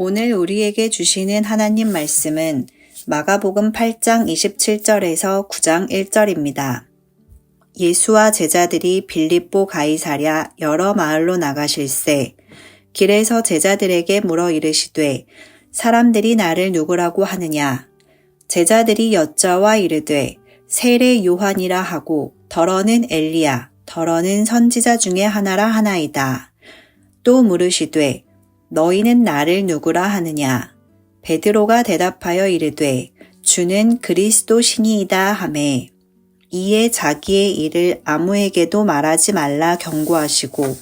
오늘 우리에게 주시는 하나님 말씀은 마가복음 8장 27절에서 9장 1절입니다. 예수와 제자들이 빌립보 가이사랴 여러 마을로 나가실새 길에서 제자들에게 물어 이르시되 사람들이 나를 누구라고 하느냐? 제자들이 여짜와 이르되 세례 요한이라 하고 더러는 엘리야 더러는 선지자 중에 하나라 하나이다. 또 물으시되 너희는 나를 누구라 하느냐? 베드로가 대답하여 이르되 주는 그리스도 신이이다 하매 이에 자기의 일을 아무에게도 말하지 말라 경고하시고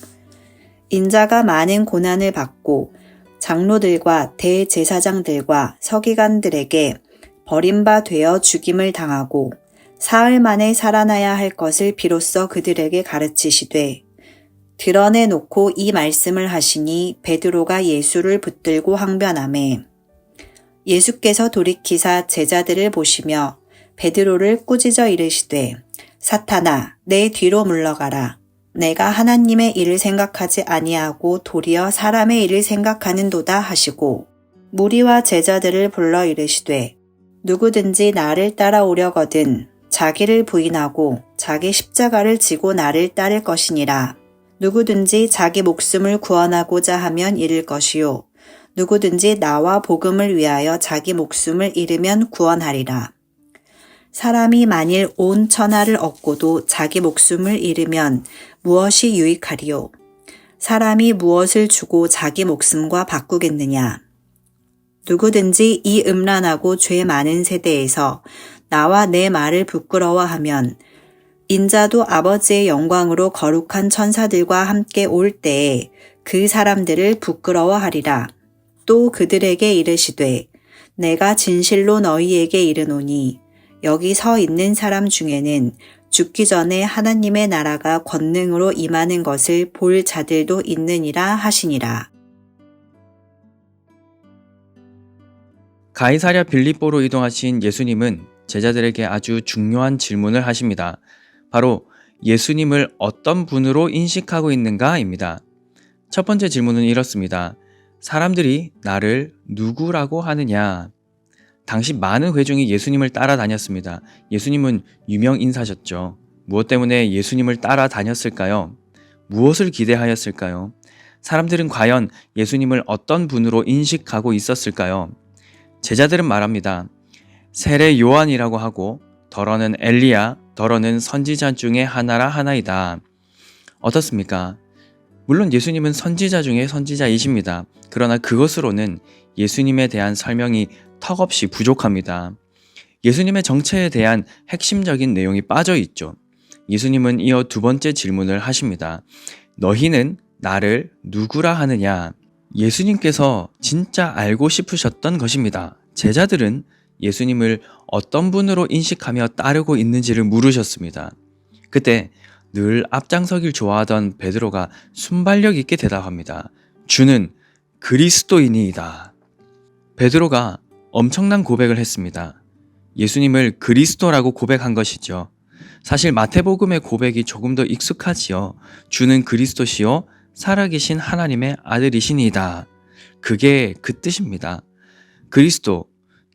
인자가 많은 고난을 받고 장로들과 대제사장들과 서기관들에게 버림바 되어 죽임을 당하고 사흘 만에 살아나야 할 것을 비로소 그들에게 가르치시되 드러내놓고 이 말씀을 하시니 베드로가 예수를 붙들고 항변하매 예수께서 돌이키사 제자들을 보시며 베드로를 꾸짖어 이르시되 사탄아 내 뒤로 물러가라. 내가 하나님의 일을 생각하지 아니하고 도리어 사람의 일을 생각하는도다 하시고 무리와 제자들을 불러 이르시되 누구든지 나를 따라오려거든 자기를 부인하고 자기 십자가를 지고 나를 따를 것이니라. 누구든지 자기 목숨을 구원하고자 하면 잃을 것이요 누구든지 나와 복음을 위하여 자기 목숨을 잃으면 구원하리라. 사람이 만일 온 천하를 얻고도 자기 목숨을 잃으면 무엇이 유익하리요? 사람이 무엇을 주고 자기 목숨과 바꾸겠느냐? 누구든지 이 음란하고 죄 많은 세대에서 나와 내 말을 부끄러워하면 인자도 아버지의 영광으로 거룩한 천사들과 함께 올 때에 그 사람들을 부끄러워하리라. 또 그들에게 이르시되 내가 진실로 너희에게 이르노니 여기 서 있는 사람 중에는 죽기 전에 하나님의 나라가 권능으로 임하는 것을 볼 자들도 있느니라 하시니라. 가이사랴 빌립보로 이동하신 예수님은 제자들에게 아주 중요한 질문을 하십니다. 바로 예수님을 어떤 분으로 인식하고 있는가입니다. 첫 번째 질문은 이렇습니다. 사람들이 나를 누구라고 하느냐? 당시 많은 회중이 예수님을 따라다녔습니다. 예수님은 유명 인사셨죠. 무엇 때문에 예수님을 따라다녔을까요? 무엇을 기대하였을까요? 사람들은 과연 예수님을 어떤 분으로 인식하고 있었을까요? 제자들은 말합니다. 세례 요한이라고 하고 더러는 엘리야, 더러는 선지자 중에 하나라 하나이다. 어떻습니까? 물론 예수님은 선지자 중에 선지자이십니다. 그러나 그것으로는 예수님에 대한 설명이 턱없이 부족합니다. 예수님의 정체에 대한 핵심적인 내용이 빠져 있죠. 예수님은 이어 두 번째 질문을 하십니다. 너희는 나를 누구라 하느냐? 예수님께서 진짜 알고 싶으셨던 것입니다. 제자들은 예수님을 어떤 분으로 인식하며 따르고 있는지를 물으셨습니다. 그때 늘 앞장서길 좋아하던 베드로가 순발력 있게 대답합니다. 주는 그리스도이니이다. 베드로가 엄청난 고백을 했습니다. 예수님을 그리스도라고 고백한 것이죠. 사실 마태복음의 고백이 조금 더 익숙하지요. 주는 그리스도시요 살아계신 하나님의 아들이시니이다. 그게 그 뜻입니다. 그리스도,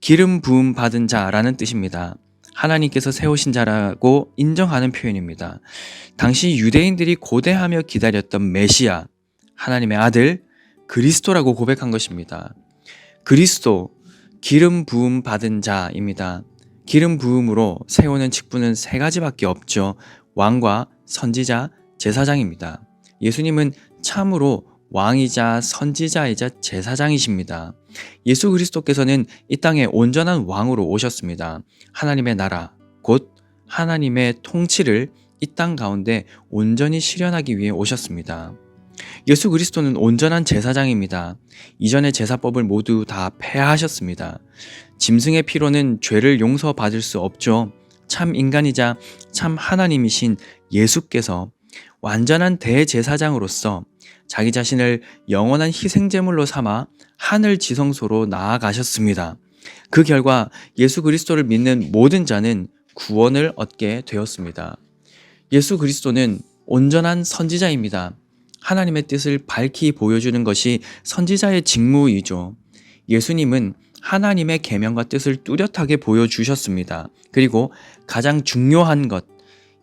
기름 부음 받은 자라는 뜻입니다. 하나님께서 세우신 자라고 인정하는 표현입니다. 당시 유대인들이 고대하며 기다렸던 메시아, 하나님의 아들, 그리스도라고 고백한 것입니다. 그리스도, 기름 부음 받은 자입니다. 기름 부음으로 세우는 직분은 세 가지밖에 없죠. 왕과 선지자, 제사장입니다. 예수님은 참으로 왕이자 선지자이자 제사장이십니다. 예수 그리스도께서는 이 땅에 온전한 왕으로 오셨습니다. 하나님의 나라, 곧 하나님의 통치를 이 땅 가운데 온전히 실현하기 위해 오셨습니다. 예수 그리스도는 온전한 제사장입니다. 이전의 제사법을 모두 다 폐하하셨습니다. 짐승의 피로는 죄를 용서받을 수 없죠. 참 인간이자 참 하나님이신 예수께서 완전한 대제사장으로서 자기 자신을 영원한 희생제물로 삼아 하늘 지성소로 나아가셨습니다. 그 결과 예수 그리스도를 믿는 모든 자는 구원을 얻게 되었습니다. 예수 그리스도는 온전한 선지자입니다. 하나님의 뜻을 밝히 보여주는 것이 선지자의 직무이죠. 예수님은 하나님의 계명과 뜻을 뚜렷하게 보여주셨습니다. 그리고 가장 중요한 것,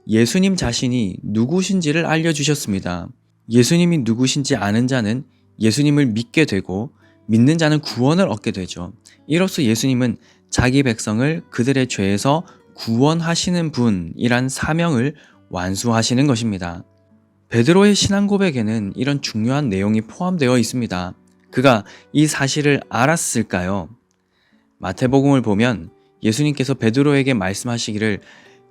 예수님 자신이 누구신지를 알려주셨습니다. 예수님이 누구신지 아는 자는 예수님을 믿게 되고 믿는 자는 구원을 얻게 되죠. 이로써 예수님은 자기 백성을 그들의 죄에서 구원하시는 분이란 사명을 완수하시는 것입니다. 베드로의 신앙 고백에는 이런 중요한 내용이 포함되어 있습니다. 그가 이 사실을 알았을까요? 마태복음을 보면 예수님께서 베드로에게 말씀하시기를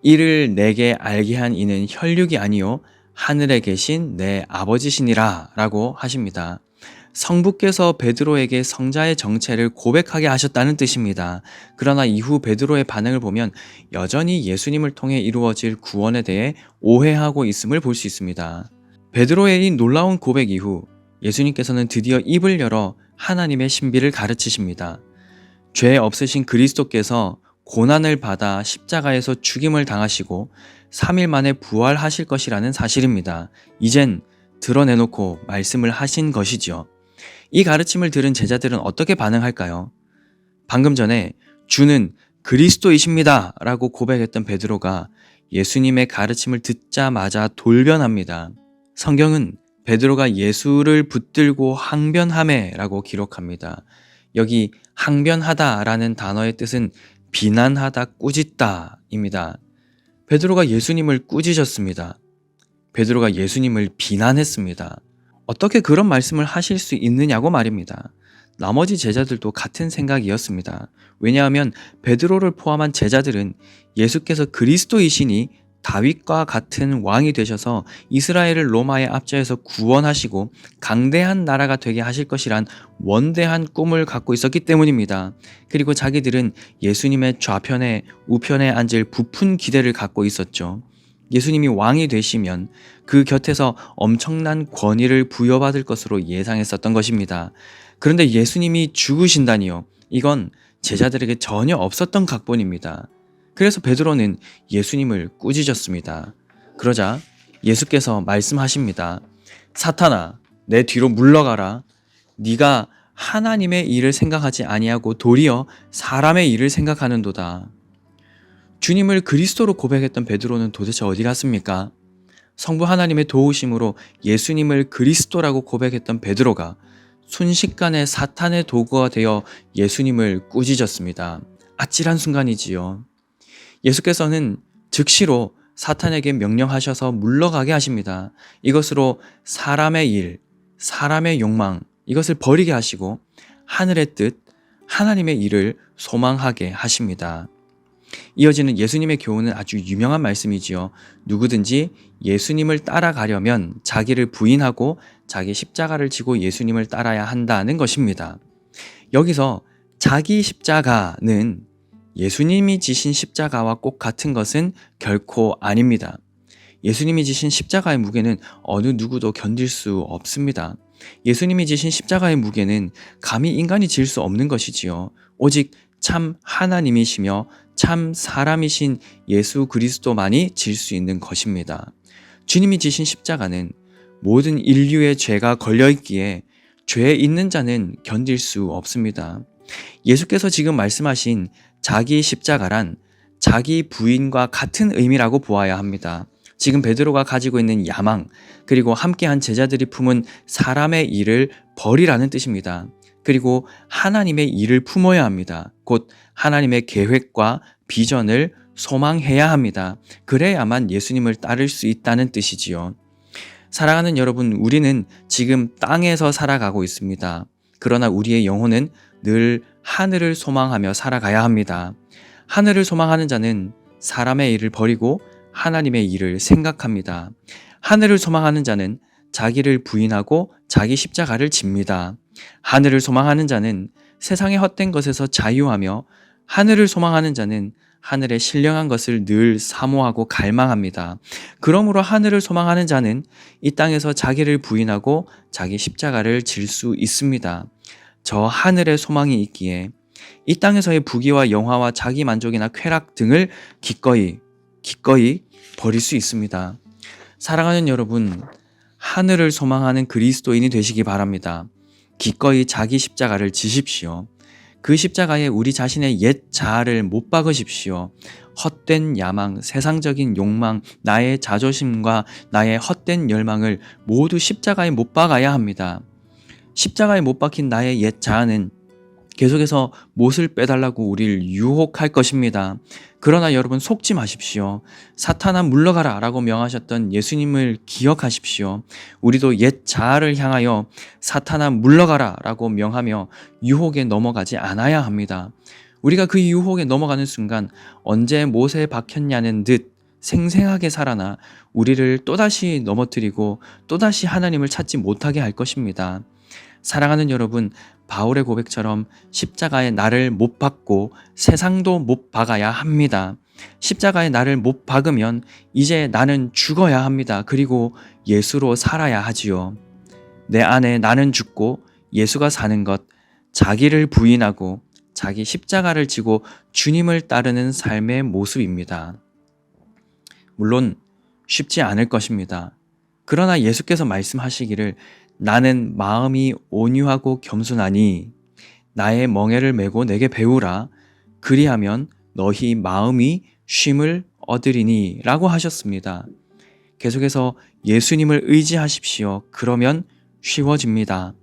이를 내게 알게 한 이는 혈육이 아니요 하늘에 계신 내 아버지시니라 라고 하십니다. 성부께서 베드로에게 성자의 정체를 고백하게 하셨다는 뜻입니다. 그러나 이후 베드로의 반응을 보면 여전히 예수님을 통해 이루어질 구원에 대해 오해하고 있음을 볼 수 있습니다. 베드로의 이 놀라운 고백 이후 예수님께서는 드디어 입을 열어 하나님의 신비를 가르치십니다. 죄 없으신 그리스도께서 고난을 받아 십자가에서 죽임을 당하시고 3일 만에 부활하실 것이라는 사실입니다. 이젠 드러내놓고 말씀을 하신 것이죠. 이 가르침을 들은 제자들은 어떻게 반응할까요? 방금 전에 주는 그리스도이십니다 라고 고백했던 베드로가 예수님의 가르침을 듣자마자 돌변합니다. 성경은 베드로가 예수를 붙들고 항변하매 라고 기록합니다. 여기 항변하다 라는 단어의 뜻은 비난하다, 꾸짖다 입니다. 베드로가 예수님을 꾸짖었습니다. 베드로가 예수님을 비난했습니다. 어떻게 그런 말씀을 하실 수 있느냐고 말입니다. 나머지 제자들도 같은 생각이었습니다. 왜냐하면 베드로를 포함한 제자들은 예수께서 그리스도이시니 다윗과 같은 왕이 되셔서 이스라엘을 로마의 압제에서 구원하시고 강대한 나라가 되게 하실 것이란 원대한 꿈을 갖고 있었기 때문입니다. 그리고 자기들은 예수님의 좌편에 우편에 앉을 부푼 기대를 갖고 있었죠. 예수님이 왕이 되시면 그 곁에서 엄청난 권위를 부여받을 것으로 예상했었던 것입니다. 그런데 예수님이 죽으신다니요. 이건 제자들에게 전혀 없었던 각본입니다. 그래서 베드로는 예수님을 꾸짖었습니다. 그러자 예수께서 말씀하십니다. 사탄아, 내 뒤로 물러가라. 네가 하나님의 일을 생각하지 아니하고 도리어 사람의 일을 생각하는도다. 주님을 그리스도로 고백했던 베드로는 도대체 어디 갔습니까? 성부 하나님의 도우심으로 예수님을 그리스도라고 고백했던 베드로가 순식간에 사탄의 도구가 되어 예수님을 꾸짖었습니다. 아찔한 순간이지요. 예수께서는 즉시로 사탄에게 명령하셔서 물러가게 하십니다. 이것으로 사람의 일, 사람의 욕망, 이것을 버리게 하시고 하늘의 뜻, 하나님의 일을 소망하게 하십니다. 이어지는 예수님의 교훈은 아주 유명한 말씀이지요. 누구든지 예수님을 따라가려면 자기를 부인하고 자기 십자가를 지고 예수님을 따라야 한다는 것입니다. 여기서 자기 십자가는 예수님이 지신 십자가와 꼭 같은 것은 결코 아닙니다. 예수님이 지신 십자가의 무게는 어느 누구도 견딜 수 없습니다. 예수님이 지신 십자가의 무게는 감히 인간이 질 수 없는 것이지요. 오직 참 하나님이시며 참 사람이신 예수 그리스도만이 질 수 있는 것입니다. 주님이 지신 십자가는 모든 인류의 죄가 걸려있기에 죄 있는 자는 견딜 수 없습니다. 예수께서 지금 말씀하신 자기 십자가란 자기 부인과 같은 의미라고 보아야 합니다. 지금 베드로가 가지고 있는 야망, 그리고 함께한 제자들이 품은 사람의 일을 버리라는 뜻입니다. 그리고 하나님의 일을 품어야 합니다. 곧 하나님의 계획과 비전을 소망해야 합니다. 그래야만 예수님을 따를 수 있다는 뜻이지요. 사랑하는 여러분, 우리는 지금 땅에서 살아가고 있습니다. 그러나 우리의 영혼은 늘 하늘을 소망하며 살아가야 합니다. 하늘을 소망하는 자는 사람의 일을 버리고 하나님의 일을 생각합니다. 하늘을 소망하는 자는 자기를 부인하고 자기 십자가를 집니다. 하늘을 소망하는 자는 세상의 헛된 것에서 자유하며 하늘을 소망하는 자는 하늘의 신령한 것을 늘 사모하고 갈망합니다. 그러므로 하늘을 소망하는 자는 이 땅에서 자기를 부인하고 자기 십자가를 질 수 있습니다. 저 하늘의 소망이 있기에 이 땅에서의 부귀와 영화와 자기 만족이나 쾌락 등을 기꺼이 버릴 수 있습니다. 사랑하는 여러분, 하늘을 소망하는 그리스도인이 되시기 바랍니다. 기꺼이 자기 십자가를 지십시오. 그 십자가에 우리 자신의 옛 자아를 못 박으십시오. 헛된 야망, 세상적인 욕망, 나의 자존심과 나의 헛된 열망을 모두 십자가에 못 박아야 합니다. 십자가에 못 박힌 나의 옛 자아는 계속해서 못을 빼달라고 우리를 유혹할 것입니다. 그러나 여러분 속지 마십시오. 사탄아 물러가라 라고 명하셨던 예수님을 기억하십시오. 우리도 옛 자아를 향하여 사탄아 물러가라 라고 명하며 유혹에 넘어가지 않아야 합니다. 우리가 그 유혹에 넘어가는 순간 언제 못에 박혔냐는 듯 생생하게 살아나 우리를 또다시 넘어뜨리고 또다시 하나님을 찾지 못하게 할 것입니다. 사랑하는 여러분, 바울의 고백처럼 십자가에 나를 못 박고 세상도 못 박아야 합니다. 십자가에 나를 못 박으면 이제 나는 죽어야 합니다. 그리고 예수로 살아야 하지요. 내 안에 나는 죽고 예수가 사는 것, 자기를 부인하고 자기 십자가를 지고 주님을 따르는 삶의 모습입니다. 물론 쉽지 않을 것입니다. 그러나 예수께서 말씀하시기를 나는 마음이 온유하고 겸손하니 나의 멍에를 메고 내게 배우라. 그리하면 너희 마음이 쉼을 얻으리니 라고 하셨습니다. 계속해서 예수님을 의지하십시오. 그러면 쉬워집니다.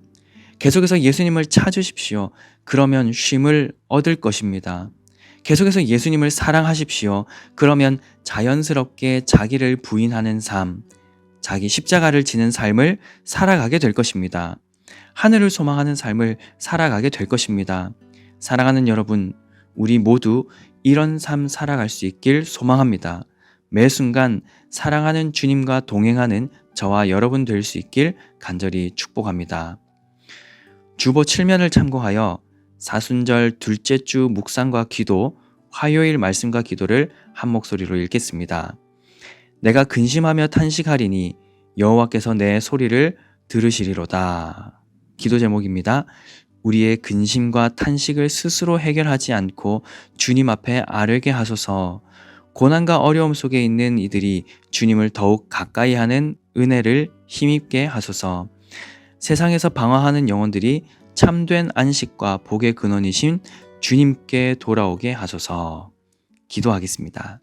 계속해서 예수님을 찾으십시오. 그러면 쉼을 얻을 것입니다. 계속해서 예수님을 사랑하십시오. 그러면 자연스럽게 자기를 부인하는 삶, 자기 십자가를 지는 삶을 살아가게 될 것입니다. 하늘을 소망하는 삶을 살아가게 될 것입니다. 사랑하는 여러분, 우리 모두 이런 삶 살아갈 수 있길 소망합니다. 매 순간 사랑하는 주님과 동행하는 저와 여러분 될 수 있길 간절히 축복합니다. 주보 7면을 참고하여 사순절 둘째 주 묵상과 기도, 화요일 말씀과 기도를 한 목소리로 읽겠습니다. 내가 근심하며 탄식하리니 여호와께서 내 소리를 들으시리로다. 기도 제목입니다. 우리의 근심과 탄식을 스스로 해결하지 않고 주님 앞에 아뢰게 하소서. 고난과 어려움 속에 있는 이들이 주님을 더욱 가까이 하는 은혜를 힘입게 하소서. 세상에서 방황하는 영혼들이 참된 안식과 복의 근원이신 주님께 돌아오게 하소서. 기도하겠습니다.